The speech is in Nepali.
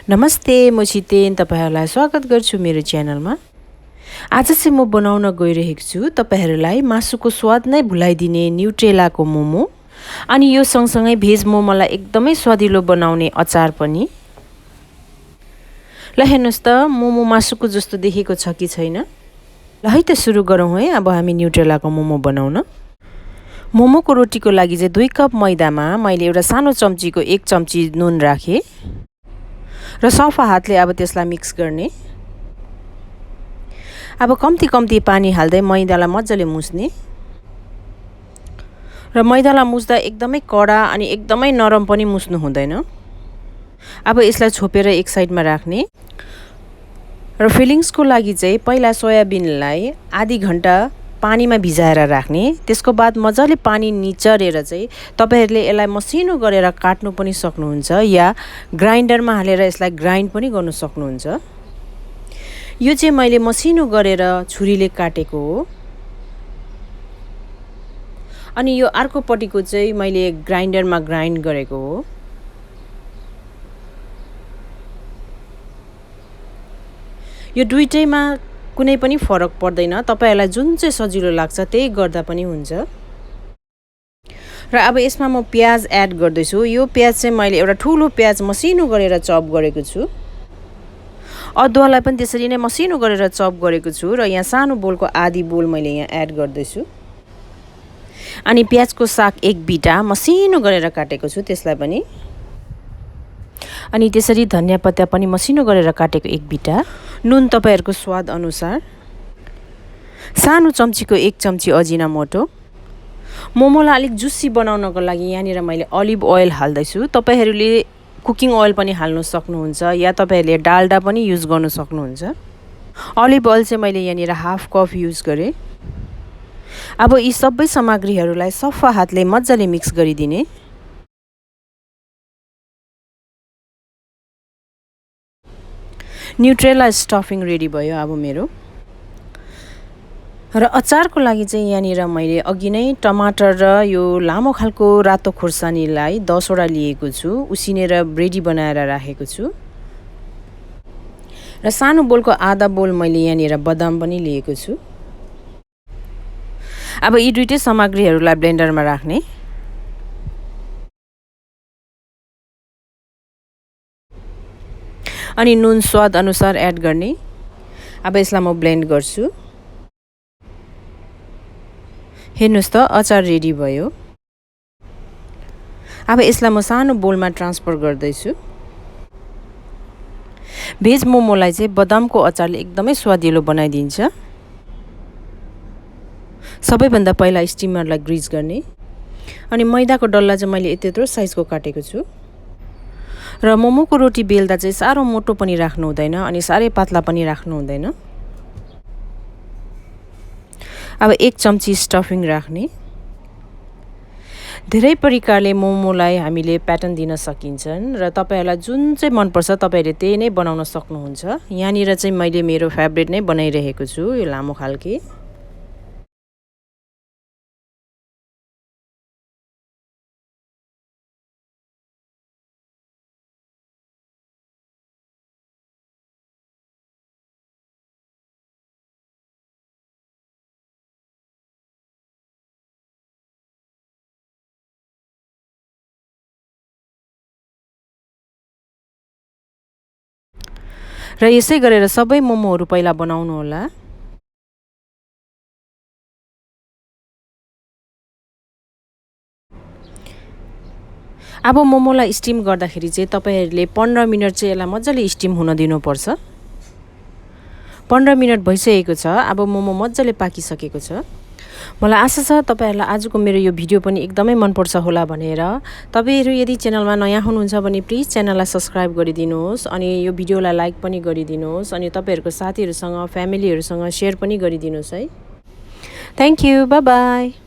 नमस्ते, म छितेन तपाईहरुलाई स्वागत गर्छु मेरो च्यानलमा। आज चाहिँ म बनाउन गइरहेको छु तपाईहरुलाई मासुको स्वाद नै भुलाइदिने न्युट्रेलाको मोमो अनि यो सँगसँगै भेज मोमोलाई एकदमै स्वादिलो बनाउने अचार पनि। ल हेर्नुस् त मोमो मासुको जस्तो देखेको छ कि छैन। ल है त सुरु गरौँ है अब हामी न्युट्रेलाको मोमो बनाउन। मोमोको रोटीको लागि चाहिँ 2 कप मैदामा मैले एउटा सानो चम्चीको 1 चम्ची नुन राखे र सफा हातले अब त्यसलाई मिक्स गर्ने। अब कम्ती कम्ती पानी हाल्दै मैदालाई मज्जाले मुस्ने र मैदालाई मुस्दा एकदमै कडा अनि एकदमै नरम पनि मुस्नु हुँदैन। अब यसलाई छोपेर एक साइडमा राख्ने र फिलिङ्सको लागि चाहिँ पहिला सोयाबिनलाई आधी घण्टा पानीमा भिजाएर राख्ने। त्यसको बाद मजाले पानी निचरेर चाहिँ तपाईहरुले यसलाई मसिनो गरेर काट्नु पनि सक्नुहुन्छ या ग्राइन्डरमा हालेर यसलाई ग्राइन्ड पनि गर्न सक्नुहुन्छ। यो चाहिँ मैले मसिनो गरेर छुरीले काटेको हो अनि यो अर्कोपट्टिको चाहिँ मैले ग्राइन्डरमा ग्राइन्ड गरेको हो। यो दुईटैमा कुनै पनि फरक पर्दैन, तपाईहरुलाई जुन चाहिँ सजिलो लाग्छ त्यही गर्दा पनि हुन्छ। र अब यसमा म प्याज एड गर्दैछु। यो प्याज चाहिँ मैले एउटा ठुलो प्याज मसिनो गरेर चप गरेको छु। अदुवालाई पनि त्यसरी नै मसिनो गरेर चप गरेको छु र यहाँ सानो बोलको आधी बोल मैले यहाँ एड गर्दैछु। अनि प्याजको साग एक बिटा मसिनो गरेर काटेको छु त्यसलाई पनि। अनि त्यसरी धनिया पत्ता पनि मसिनो गरेर काटेको एक बिटा। नुन तपाईहरुको स्वाद अनुसार। सानो चम्चीको 1 चम्ची अजिनामोटो। मोमोलाई अलिक जुसी बनाउनको लागि यहाँनिर मैले अलिभ ओइल हाल्दैछु। तपाईहरुले कुकिङ ओइल पनि हाल्न सक्नुहुन्छ या तपाईहरुले डाल्डा पनि युज गर्न सक्नुहुन्छ। अलिभ ओइल चाहिँ मैले यहाँनिर हाफ कप युज गरे। अब यी सबै सामग्रीहरूलाई सफा हातले मज्जाले मिक्स गरिदिने। न्युट्रेला स्टफिङ रेडी भयो अब मेरो। र अचारको लागि चाहिँ यहाँनिर मैले अघि नै टमाटर र यो लामो खालको रातो खुर्सानीलाई 10 वटा लिएको छु, उसिनेर ब्रेडी बनाएर राखेको छु। र सानो बोलको आधा बोल मैले यहाँनिर बदाम पनि लिएको छु। अब यी दुईटै सामग्रीहरूलाई ब्लेन्डरमा राख्ने। अनि नुन स्वाद अनुसार एड गर्ने। अब यसलाई म ब्लेन्ड गर्छु। हेर्नुस् त अचार रेडी भयो। अब यसलाई म सानो बोलमा ट्रान्सफर गर्दैछु। भेज मोमोलाई चाहिँ बदामको अचारले एकदमै स्वादिलो बनाइदिन्छ। सबैभन्दा पहिला स्टिमरलाई ग्रिज गर्ने। अनि मैदाको डल्ला चाहिँ मैले यत्रो साइजको काटेको छु। र मोमोको रोटी बेल्दा चाहिँ साह्रो मोटो पनि राख्नु हुँदैन अनि साह्रै पातला पनि राख्नु हुँदैन। अब 1 चम्ची स्टफिङ राख्ने। धेरै प्रकारले मोमोलाई हामीले प्याटर्न दिन सकिन्छन् र तपाईहरुलाई जुन चाहिँ मन पर्छ तपाईहरुले त्यही नै बनाउन सक्नुहुन्छ। यहाँनिर चाहिँ मैले मेरो फेभरेट नै बनाइरहेको छु, यो लामो खालके। र यसै गरेर सबै मोमोहरू पहिला बनाउनु होला। अब मोमोलाई स्टिम गर्दाखेरि चाहिँ तपाईहरुले 15 मिनेट चाहिँ यसलाई मज्जाले स्टिम हुन दिनुपर्छ। 15 मिनेट भइसकेको छ। अब मोमो मज्जाले पाकिसकेको छ। मलाई आशा छ तपाईहरुलाई आजको मेरो यो भिडियो पनि एकदमै मन पर्छ होला भनेर। तपाईहरु यदि च्यानलमा नयाँ हुनुहुन्छ भने प्लिज च्यानललाई सब्स्क्राइब गरिदिनुहोस् अनि यो भिडियोलाई लाइक पनि गरिदिनुहोस् अनि तपाईहरुको साथीहरुसँग फ्यामिलीहरुसँग शेयर पनि गरिदिनुहोस् है। Thank you, bye bye.